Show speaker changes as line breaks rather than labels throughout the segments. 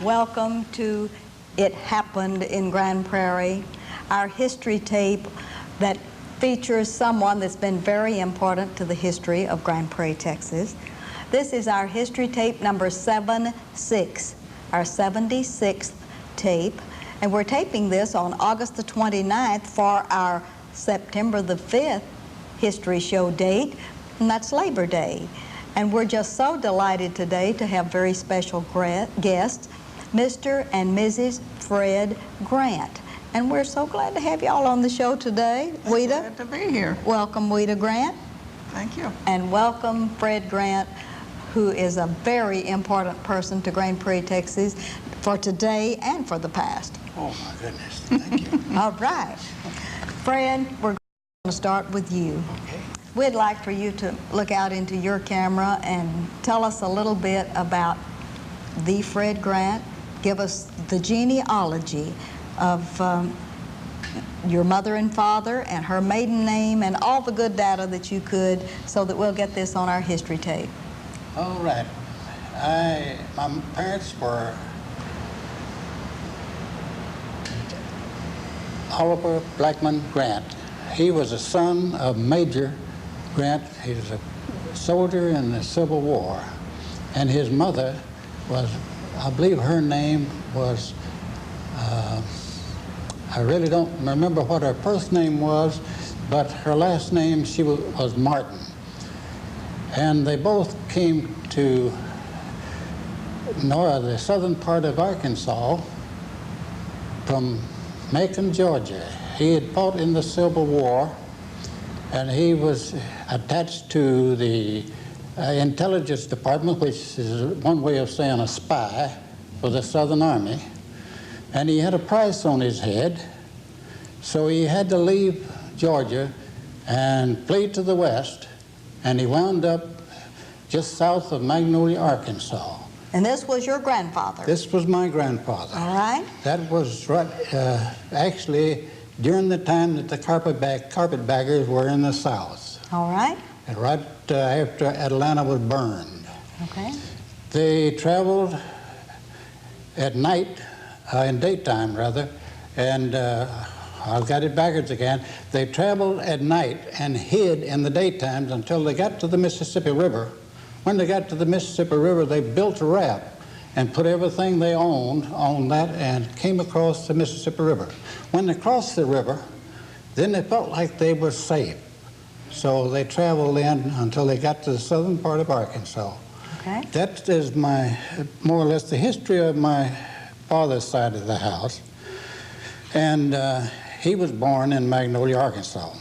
Welcome to It Happened in Grand Prairie, our history tape that features someone that's been very important to the history of Grand Prairie, Texas. This is our history tape number 76, our 76th tape, and we're taping this on August the 29th for our September the 5th history show date, and that's Labor Day. And we're just so delighted today to have very special guests, Mr. and Mrs. Fred Grant. And we're so glad to have y'all on the show today. Weta.
Glad to be here.
Welcome, Weta Grant.
Thank you.
And welcome, Fred Grant, who is a very important person to Grand Prairie, Texas, for today and for the past.
Oh, my goodness. Thank you.
All right. Fred, we're going to start with you.
Okay.
We'd like for you to look out into your camera and tell us a little bit about the Fred Grant. Give us the genealogy of your mother and father and her maiden name and all the good data that you could, so that we'll get this on our history tape.
All right. My parents were Oliver Blackman Grant. He was a son of Major Grant. He was a soldier in the Civil War. And his mother was, I believe her name was, I really don't remember what her first name was, but her last name was Martin. And they both came to the southern part of Arkansas from Macon, Georgia. He had fought in the Civil War, and he was attached to the intelligence department, which is one way of saying a spy for the Southern Army. And he had a price on his head, so he had to leave Georgia and flee to the west, and he wound up just south of Magnolia, Arkansas.
And this was your grandfather?
This was my grandfather.
All right.
That was right, actually during the time that the carpetbaggers were in the South.
All right.
And right after Atlanta was burned.
Okay.
They traveled at night, in daytime rather, and I've got it backwards again. They traveled at night and hid in the daytimes until they got to the Mississippi River. When they got to the Mississippi River, they built a raft and put everything they owned on that and came across the Mississippi River. When they crossed the river, then they felt like they were safe. So they traveled in until they got to the southern part of Arkansas.
Okay.
That is more or less the history of my father's side of the house. And he was born in Magnolia, Arkansas.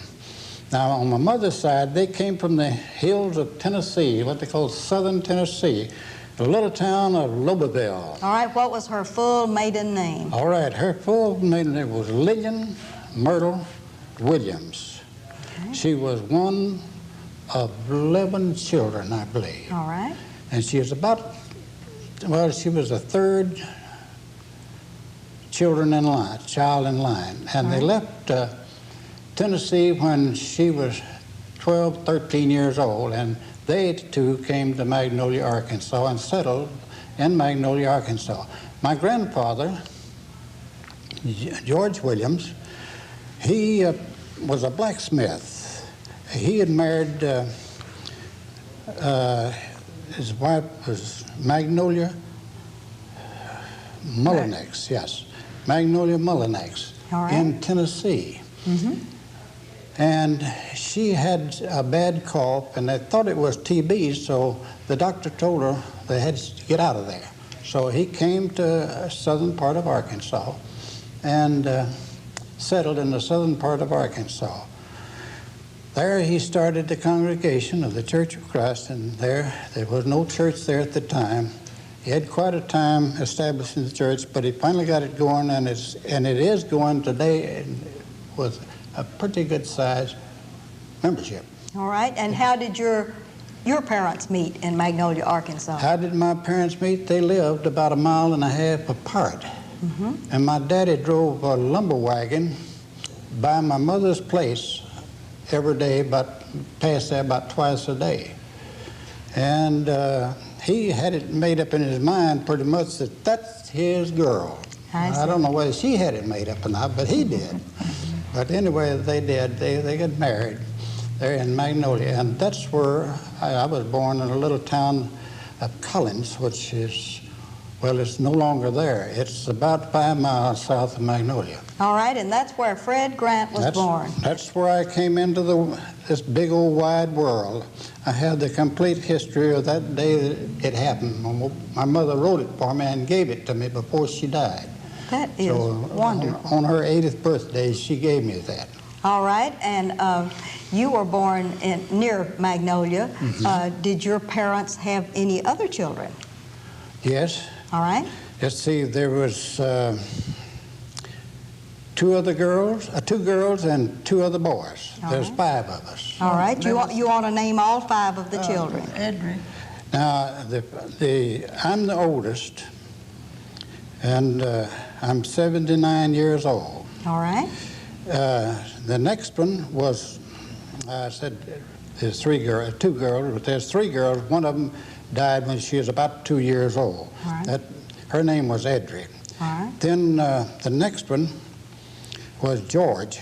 Now, on my mother's side, they came from the hills of Tennessee, what they call southern Tennessee, the little town of Lobeville.
All right, what was her full maiden name?
All right, her full maiden name was Lillian Myrtle Williams.
Okay.
She was one of 11 children, I believe.
All right.
And she was she was the third child in line. And they left Tennessee when she was 12, 13 years old, and they too came to Magnolia, Arkansas, and settled in Magnolia, Arkansas. My grandfather, George Williams, he was a blacksmith. He had married, his wife was Magnolia Mullinex, yes, Magnolia Mullinex,
right,
in Tennessee.
Mm-hmm.
And she had a bad cough, and they thought it was TB, so the doctor told her they had to get out of there. So he came to the southern part of Arkansas and settled in the southern part of Arkansas. There he started the congregation of the Church of Christ, and there was no church there at the time. He had quite a time establishing the church, but he finally got it going, and it is going today with a pretty good size membership.
All right, and how did your parents meet in Magnolia, Arkansas?
How did my parents meet? They lived about 1.5 miles apart.
Mm-hmm.
And my daddy drove a lumber wagon by my mother's place every day, but passed there about twice a day. And he had it made up in his mind pretty much that that's his girl. I don't know whether she had it made up or not, but he did. But anyway, they did. They got married there in Magnolia, and that's where I was born, in a little town of Collins, which is, well, it's no longer there. It's about 5 miles south of Magnolia.
All right, and that's where Fred Grant was born.
That's where I came into this big old wide world. I had the complete history of that day that it happened. My mother wrote it for me and gave it to me before she died.
That is wonderful.
On her 80th birthday, she gave me that.
All right, and you were born near Magnolia.
Mm-hmm.
Did your parents have any other children?
Yes.
All right.
Let's see, there was two girls and 2 other boys. There's 5 of us.
All right, you want to name all 5 of the children.
Edry.
Now, I'm the oldest, and I'm 79 years old.
All right.
The next one was, I said, there's 2 girls, but there's 3 girls. One of them died when she was about 2 years old.
All right.
Her name was Edry.
All right.
Then the next one was George.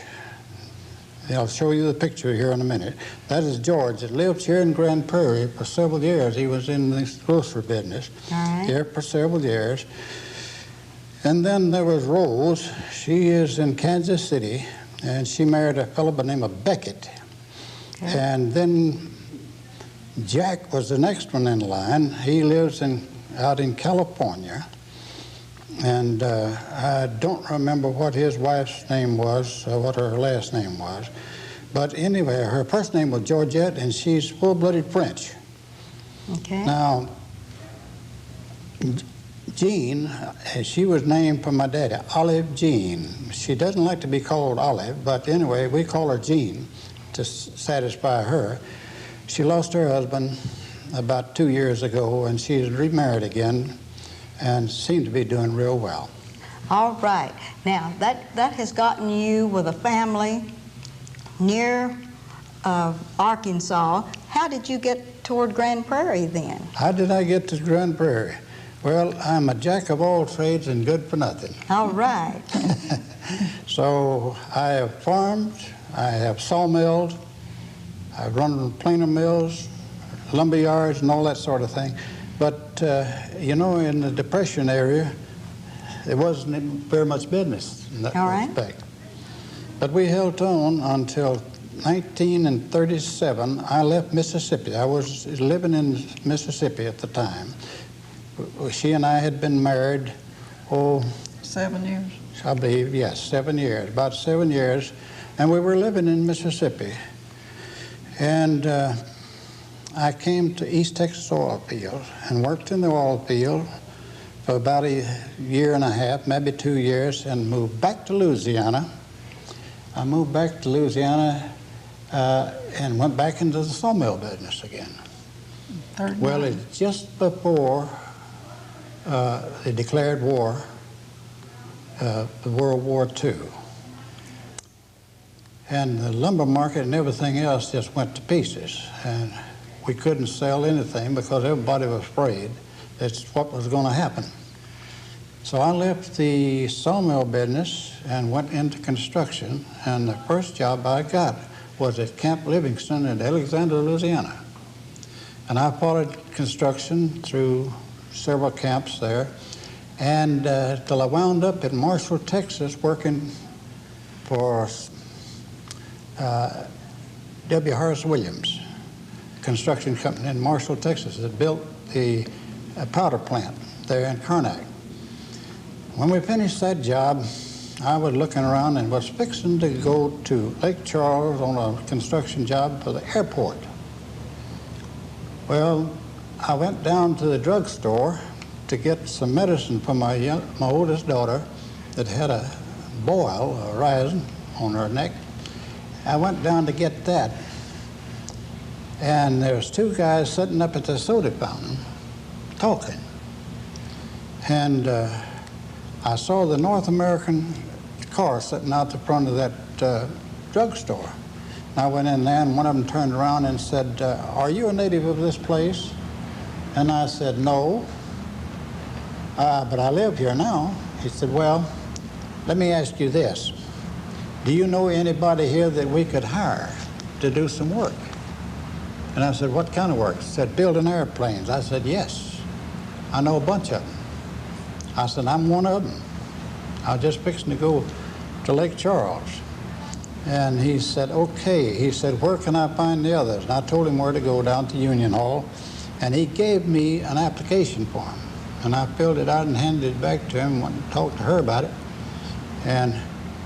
I'll show you the picture here in a minute. That is George. That lived here in Grand Prairie for several years. He was in the grocery business here for several years. And then there was Rose. She is in Kansas City, and she married a fellow by the name of Beckett. Okay. And then Jack was the next one in line. He lives out in California. And I don't remember what his wife's name was, or what her last name was. But anyway, her first name was Georgette, and she's full-blooded French.
Okay.
Now, Jean, she was named for my daddy, Olive Jean. She doesn't like to be called Olive, but anyway, we call her Jean to satisfy her. She lost her husband about 2 years ago, and she's remarried again and seemed to be doing real well.
All right. Now, that has gotten you with a family near Arkansas. How did you get toward Grand Prairie then?
How did I get to Grand Prairie? Well, I'm a jack of all trades and good for nothing.
All right.
So I have farmed, I have sawmills, I've run planer mills, lumber yards, and all that sort of thing. But, you know, in the Depression area, there wasn't very much business in that respect. But we held on until 1937. I left Mississippi. I was living in Mississippi at the time. She and I had been married,
7 years.
I believe, yes, 7 years, about 7 years. And we were living in Mississippi. And I came to East Texas oil field and worked in the oil field for about a year and a half, maybe 2 years, and moved back to Louisiana. I moved back to Louisiana and went back into the sawmill business again. Well, it's just before they declared war, World War II. And the lumber market and everything else just went to pieces. And we couldn't sell anything because everybody was afraid that's what was going to happen. So I left the sawmill business and went into construction, and the first job I got was at Camp Livingston in Alexander, Louisiana. And I followed construction through several camps there, and till I wound up in Marshall, Texas, working for W. Horace Williams, construction company in Marshall, Texas, that built the powder plant there in Karnak. When we finished that job, I was looking around and was fixing to go to Lake Charles on a construction job for the airport. Well, I went down to the drugstore to get some medicine for my oldest daughter that had a boil, a rising on her neck. I went down to get that, and there was 2 guys sitting up at the soda fountain talking. And I saw the North American car sitting out the front of that drugstore. And I went in there, and one of them turned around and said, "Are you a native of this place?" And I said, no, but I live here now. He said, well, let me ask you this. Do you know anybody here that we could hire to do some work? And I said, what kind of work? He said, building airplanes. I said, yes, I know a bunch of them. I said, I'm one of them. I was just fixing to go to Lake Charles. And he said, okay. He said, where can I find the others? And I told him where to go, down to Union Hall. And he gave me an application form. And I filled it out and handed it back to him, went and talked to her about it. And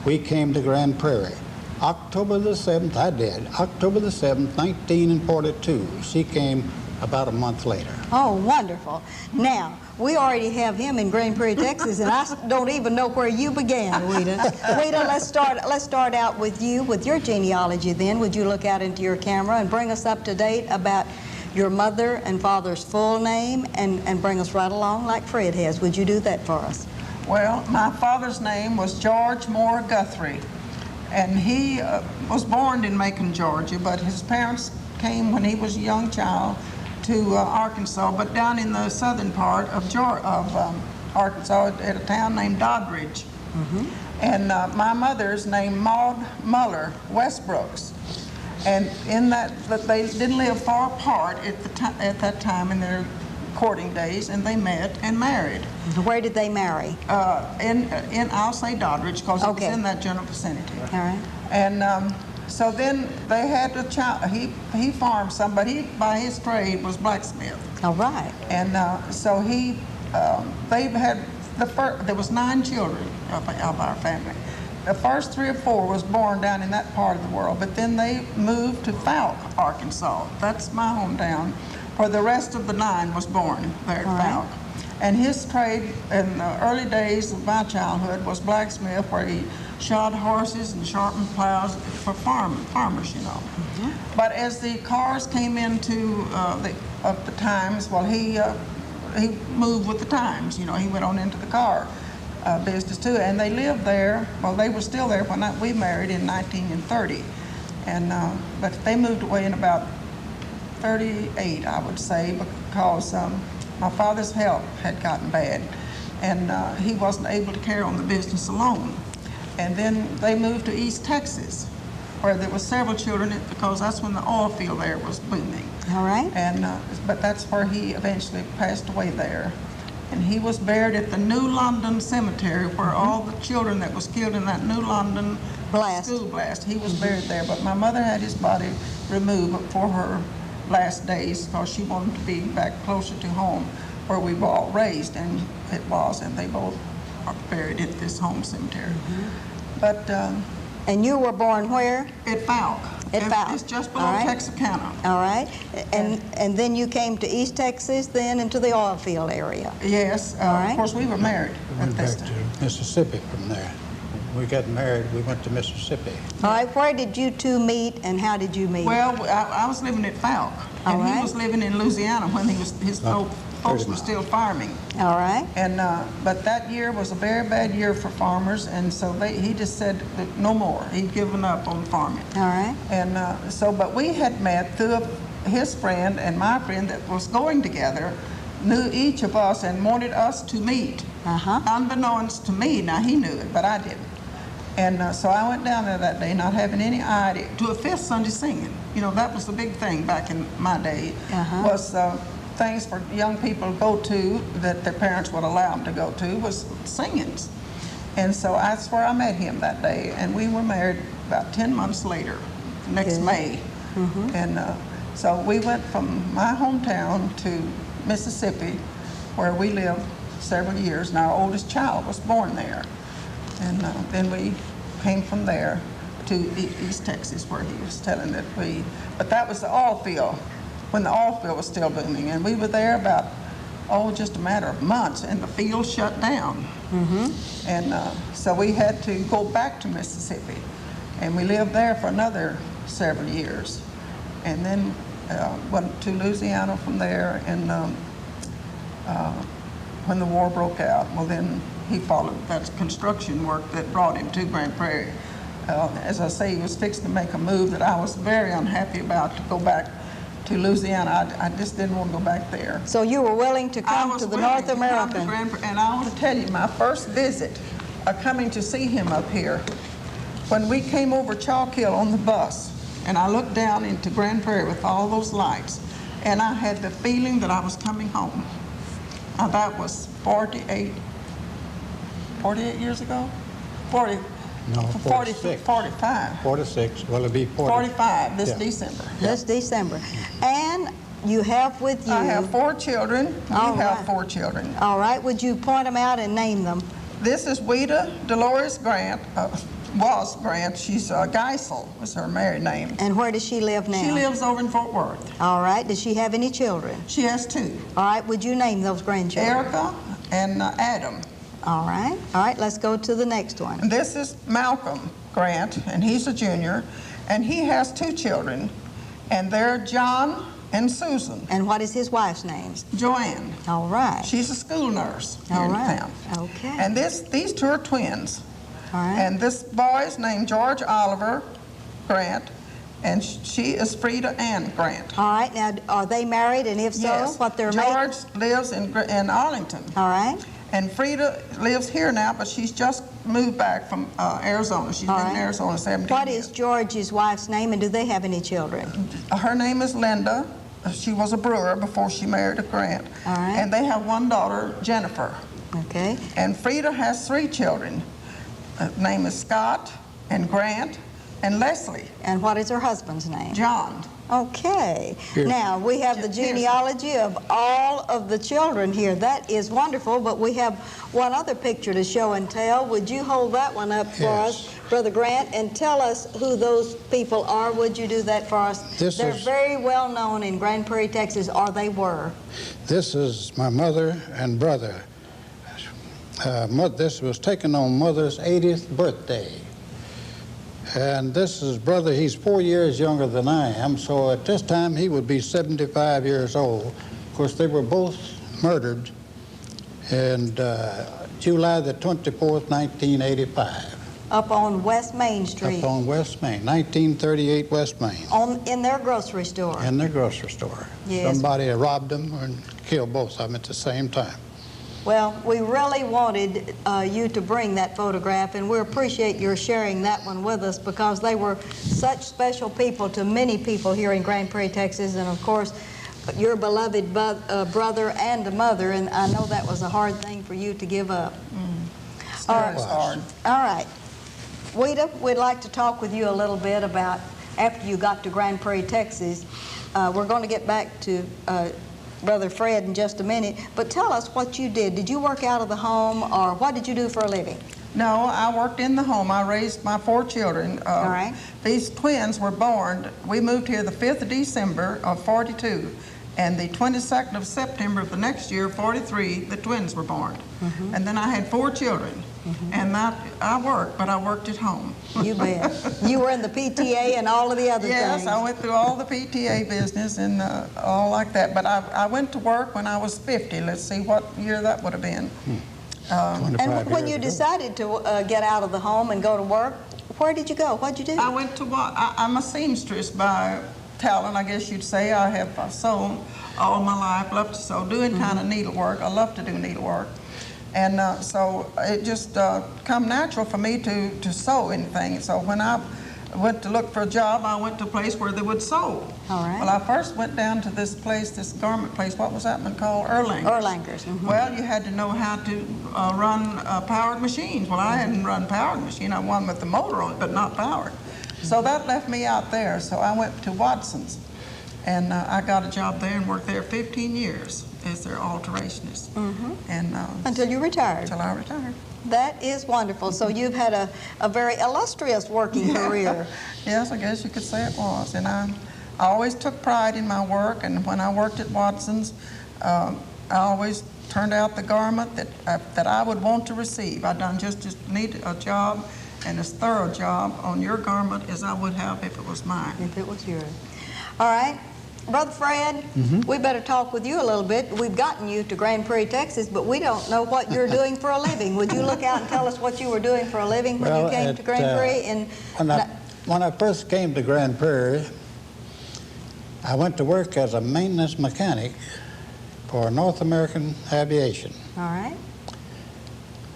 we came to Grand Prairie. October the 7th, I did. October the 7th, 1942. She came about a month later.
Oh, wonderful. Now, we already have him in Grand Prairie, Texas, and I don't even know where you began, Weta. Weta, let's start out with you, with your genealogy then. Would you look out into your camera and bring us up to date about your mother and father's full name and bring us right along like Fred has. Would you do that for us?
Well, my father's name was George Moore Guthrie, and he was born in Macon, Georgia, but his parents came when he was a young child to Arkansas, but down in the southern part of Arkansas at a town named Doddridge. Mm-hmm. And my mother's named Maud Muller Westbrooks. And in that, but they didn't live far apart at that time in their courting days, and they met and married.
Where did they marry?
In I'll say Doddridge because
okay.
It was in that general vicinity.
All right.
And so then they had a child. He farmed some, but he by his trade was blacksmith.
All right.
And so they had there was 9 children of our family. The first 3 or 4 was born down in that part of the world, but then they moved to Fouke, Arkansas. That's my hometown, where the rest of the 9 was born there at Fouke. And his trade in the early days of my childhood was blacksmith, where he shod horses and sharpened plows for farmers, you know. Mm-hmm. But as the cars came into the times, well, he moved with the times, you know. He went on into the car business too, and they lived there. Well, they were still there when we married in 1930, and but they moved away in about 38, I would say, because my father's health had gotten bad, and he wasn't able to carry on the business alone. And then they moved to East Texas, where there were several children, because that's when the oil field there was booming.
All right.
And but that's where he eventually passed away there. And he was buried at the New London Cemetery, where all the children that was killed in that New London school blast, he was buried there. But my mother had his body removed for her last days because she wanted to be back closer to home where we were all raised, and it was, and they both are buried at this home cemetery. Mm-hmm. But
and you were born where?
At Fouke.
At Fouke.
It's just below Texarkana.
All right. And then you came to East Texas, then into the oil field area.
Yes.
All right.
Of course, we were married.
We went back to Mississippi from there. We got married, we went to Mississippi.
All right. Where did you two meet, and how did you meet?
Well, I was living at Fouke, and he was living in Louisiana when his folks were still farming.
All right.
And but that year was a very bad year for farmers, and so he just said that no more. He'd given up on farming.
All right.
And but we had met through his friend and my friend that was going together, knew each of us and wanted us to meet. Unbeknownst to me, now he knew it, but I didn't. And so I went down there that day, not having any idea, to a Fifth Sunday singing. You know, that was the big thing back in my day, was things for young people to go to that their parents would allow them to go to was singings. And so that's where I met him that day, and we were married about 10 months later, next May. Mm-hmm. And so we went from my hometown to Mississippi, where we lived several years, and our oldest child was born there. And then we came from there to East Texas, where he was telling that but that was the oil field, when the oil field was still booming. And we were there about, just a matter of months, and the field shut down. Mm-hmm. And so we had to go back to Mississippi. And we lived there for another several years. And then went to Louisiana from there, and when the war broke out, well then he followed that construction work that brought him to Grand Prairie. As I say, he was fixing to make a move that I was very unhappy about, to go back to Louisiana. I just didn't want to go back there.
So you were willing to
I
come
was
to the
willing
North
to come to
American.
Grand Prairie, and I want to tell you, my first visit, coming to see him up here, when we came over Chalk Hill on the bus, and I looked down into Grand Prairie with all those lights, and I had the feeling that I was coming home. Now that was 48 years ago? 40,
No, 46.
45.
46. Well, it'll be 40.
45 this
Yeah.
December.
This December. And you have with you...
I have 4 children.
All
You have
right.
4 children.
All right, would you point them out and name them?
This is Weta Dolores Grant, was Grant. She's Geisel was her married name.
And where does she live now?
She lives over in Fort Worth.
All right, does she have any children?
She has 2,
All right, would you name those grandchildren?
Erica and Adam.
All right, let's go to the next one.
And this is Malcolm Grant, and he's a junior, and he has 2 children, and they're John and Susan.
And what is his wife's name?
Joanne.
All right.
She's a school nurse here
All
in
right.
town.
Okay.
And these 2 are twins.
All right.
And this boy is named George Oliver Grant, and she is Frida Ann Grant.
All right, now, are they married, and if so,
Yes.
what their
George lives in Arlington.
All right.
And Frida lives here now, but she's just moved back from Arizona. She's
All
been in
right.
Arizona 17
What
years.
is George's wife's name, and do they have any children?
Her name is Linda. She was a brewer before she married a Grant.
All right.
And they have 1 daughter, Jennifer.
Okay.
And Frida has 3 children. Her name is Scott and Grant and Leslie.
And what is her husband's name?
John.
Okay.
Here.
Now, we have the
Here's-
genealogy of all of the children here. That is wonderful, but we have one other picture to show and tell. Would you hold that one up for
Yes.
us, Brother Grant, and tell us who those people are? Would you do that for us?
This
They're
is-
very well known in Grand Prairie, Texas, or they were.
This is my mother and brother. This was taken on Mother's 80th birthday. And this is brother, he's 4 years younger than I am, so at this time he would be 75 years old. Of course, they were both murdered in July the 24th, 1985,
Up on West Main Street,
up on West Main, 1938 West Main,
in their grocery store.
in their grocery store.
Yes.
Somebody robbed them and killed both of them at the same time.
Well, we really wanted you to bring that photograph, and we appreciate your sharing that one with us because they were such special people to many people here in Grand Prairie, Texas, and of course, your beloved brother and mother, and I know that was a hard thing for you to give up.
Still
All right.
is hard.
All right. Weta, we'd like to talk with you a little bit about after you got to Grand Prairie, Texas. We're going to get back to Brother Fred in just a minute, but tell us what you did. Did you work out of the home, or what did you do for a living?
No, I worked in the home. I raised my 4 children.
All right.
These twins were born. We moved here the 5th of December of 42, and the 22nd of September of the next year, 43, the twins were born. And then I had 4 children. And I worked, but I worked at home.
You bet. You were in the PTA and all of the other
Yes,
things.
I went through all the PTA business and all like that. But I went to work when I was 50. Let's see what year that would have been.
25
And when
years
you
ago.
decided to get out of the home and go to work, where did you go? What did you do?
I went to what? I'm a seamstress by talent, I guess you'd say. I have sewn all my life, love to sew, doing kind of needlework. I love to do needlework. And so it just come natural for me to sew anything. So when I went to look for a job, I went to a place where they would sew.
All right.
Well, I first went down to this place, this garment place. What was that one called? Erlanger's.
Erlanger's.
Well, you had to know how to run powered machines. Well, I hadn't run powered machine. I won with the motor on it, but not powered. So that left me out there. So I went to Watson's, and I got a job there and worked there 15 years as their alterationist. And
Until you retired.
until I retired.
That is wonderful. So you've had a very illustrious working career.
Yes, I guess you could say it was. And I always took pride in my work. And when I worked at Watson's, I always turned out the garment that I would want to receive. I done just as neat a job and as thorough a job on your garment as I would have if it was mine.
If it was yours. All right. Brother Fred, we better talk with you a little bit. We've gotten you to Grand Prairie, Texas, but we don't know what you're doing for a living. Would you look out and tell us what you were doing for a living when you came to Grand Prairie? And
when I first came to Grand Prairie, I went to work as a maintenance mechanic for North American Aviation.
All right.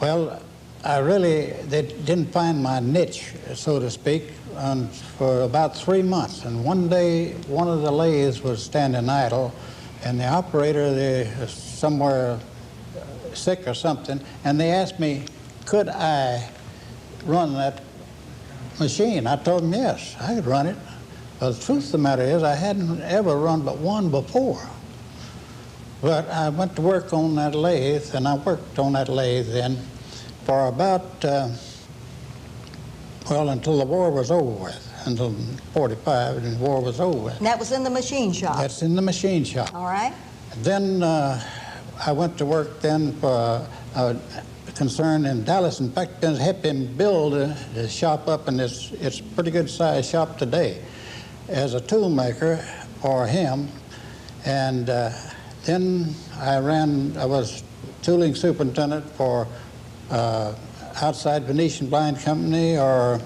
Well, they didn't find my niche, so to speak, for about 3 months. And one day, one of the lathes was standing idle, and the operator, they was somewhere sick or something, and they asked me, could I run that machine? I told them yes, I could run it. But the truth of the matter is, I hadn't ever run but one before. But I went to work on that lathe, and I worked on that lathe then for about, until the war was over with, until 45, and the war was over with.
And that was in the machine shop?
That's in the machine shop.
All right.
Then I went to work then for a concern in Dallas. In fact, I helped him build the shop up, and it's a pretty good sized shop today, as a tool maker for him. And then I was tooling superintendent for outside Venetian Blind Company, or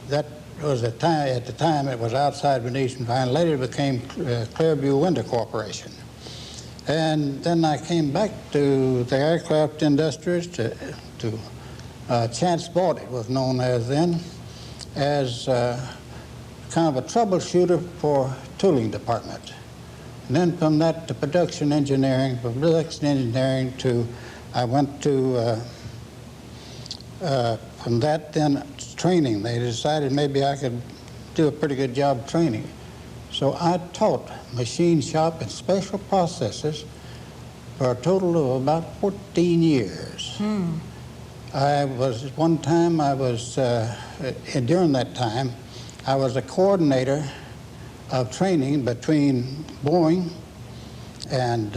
that was at the time it was outside Venetian Blind. Later it became Clearview Window Corporation. And then I came back to the aircraft industries, to Chance Bought, it was known as then, as kind of a troubleshooter for tooling department. And then from that to production engineering, I went to, from that then training. They decided maybe I could do a pretty good job training. So I taught machine shop and special processes for a total of about 14 years. During that time, I was a coordinator of training between Boeing and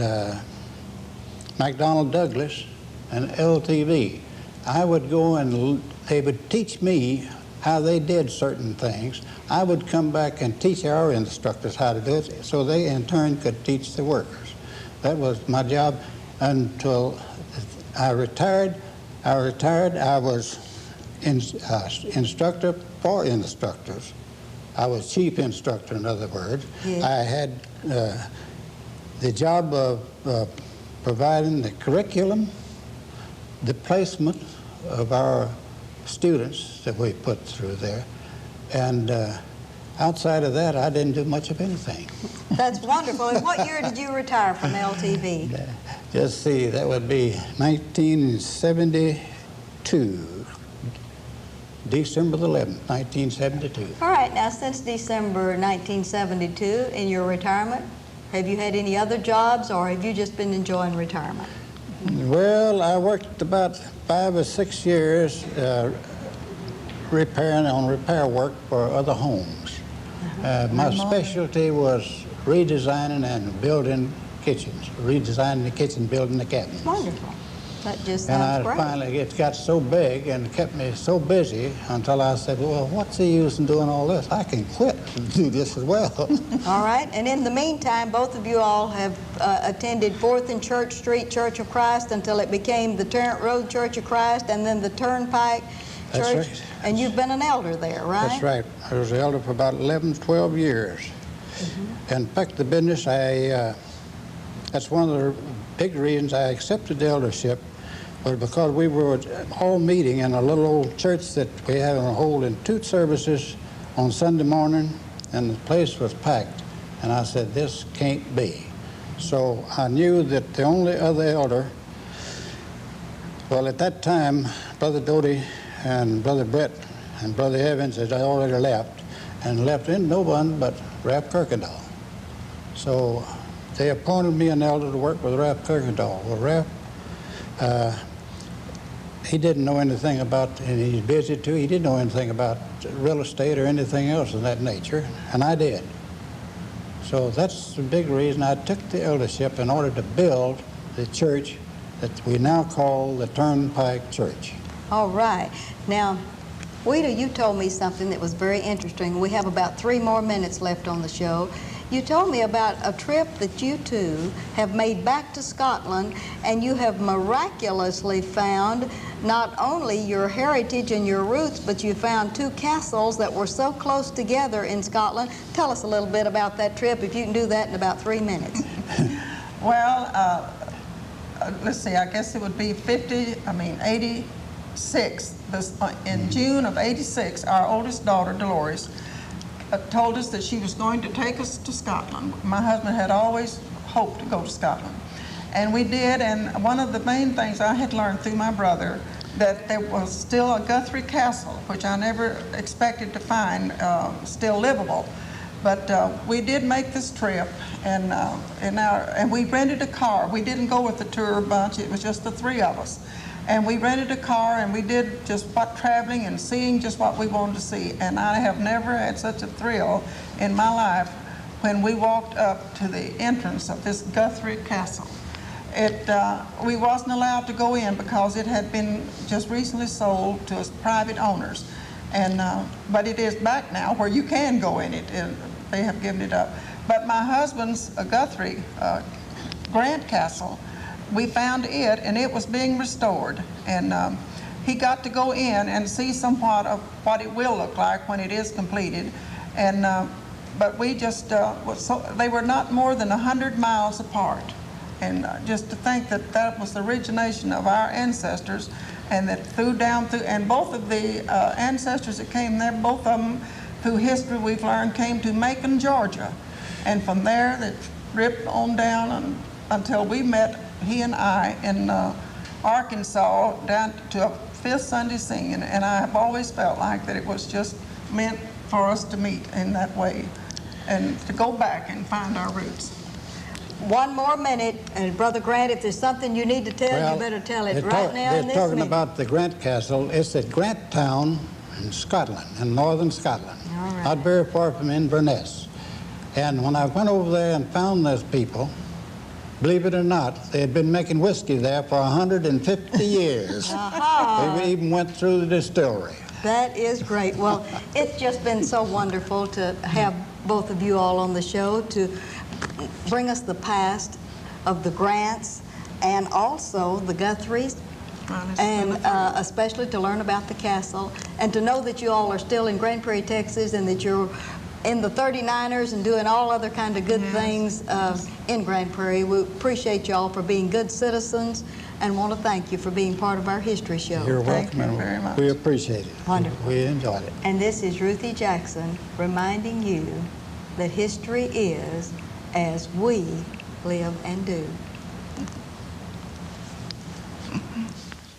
McDonnell Douglas and LTV. I would go and they would teach me how they did certain things. I would come back and teach our instructors how to do it, so they in turn could teach the workers. That was my job until I retired. I was instructor for instructors. I was chief instructor, in other words. Yes. I had the job of providing the curriculum, the placement of our students that we put through there, and outside of that, I didn't do much of anything.
That's wonderful. And what year did you retire from LTV?
Just see, that would be 1972. December the 11th, 1972.
All right, now since December 1972, in your retirement, have you had any other jobs, or have you just been enjoying retirement?
Well, I worked about 5 or 6 years repair work for other homes. My specialty was redesigning and building kitchens, redesigning the kitchen, building the cabinets.
Wonderful. That just sounds great.
And finally, it got so big and kept me so busy until I said, well, what's the use in doing all this? I can quit and do this as well.
All right. And in the meantime, both of you all have attended 4th and Church Street Church of Christ until it became the Tarrant Road Church of Christ, and then the Turnpike Church.
That's right.
And you've been an elder there, right?
That's right. I was an elder for about 11, 12 years. In fact, the business, that's one of the big reasons I accepted the eldership, was because we were all meeting in a little old church that we had on hold in 2 services on Sunday morning, and the place was packed. And I said, this can't be. So I knew that the only other elder, well, at that time, Brother Doty and Brother Brett and Brother Evans had already left, and left in no one but Ralph Kirkendall. So they appointed me an elder to work with Ralph Kirkendall. Well, Ralph, he didn't know anything about, and he's busy too, he didn't know anything about real estate or anything else of that nature, and I did. So that's the big reason I took the eldership, in order to build the church that we now call the Turnpike Church.
All right. Now, Weta, you told me something that was very interesting. We have about 3 more minutes left on the show. you told me about a trip that you two have made back to Scotland, and you have miraculously found not only your heritage and your roots, but you found two castles that were so close together in Scotland. Tell us a little bit about that trip, if you can do that in about 3 minutes.
Well, let's see, I guess it would be 86. In June of 86, our oldest daughter, Dolores, told us that she was going to take us to Scotland. My husband had always hoped to go to Scotland. And we did, and one of the main things I had learned through my brother, that there was still a Guthrie Castle, which I never expected to find still livable. But we did make this trip, and we rented a car. We didn't go with the tour bunch, it was just the 3 of us. And we rented a car, and we did just traveling and seeing just what we wanted to see. And I have never had such a thrill in my life when we walked up to the entrance of this Guthrie Castle. We wasn't allowed to go in because it had been just recently sold to private owners. But it is back now where you can go in it. They have given it up. But my husband's Guthrie Grant Castle, we found it, and it was being restored. And he got to go in and see somewhat of what it will look like when it is completed. But we just, they were not more than 100 miles apart. And just to think that that was the origination of our ancestors, and that and both of the ancestors that came there, both of them, through history we've learned, came to Macon, Georgia. And from there, they ripped on down until we met, he and I, in Arkansas, down to a 5th Sunday singing. And I have always felt like that it was just meant for us to meet in that way and to go back and find our roots.
1 more minute, and Brother Grant, if there's something you need to tell, you better tell it right now in this
They're talking
minute.
about the Grant Castle. It's at Granttown in Scotland, in northern Scotland, not very far from Inverness. And when I went over there and found those people, believe it or not, they had been making whiskey there for 150 years. They even went through the distillery.
That is great. Well, it's just been so wonderful to have both of you all on the show to bring us the past of the Grants and also the Guthries, and especially to learn about the castle and to know that you all are still in Grand Prairie, Texas, and that you're in the 39ers and doing all other kind of good things in Grand Prairie. We appreciate y'all for being good citizens and want to thank you for being part of our history show.
You're welcome.
Thank you very much.
We appreciate it.
Wonderful.
We enjoyed it.
And this is Ruthie Jackson reminding you that history is as we live and do.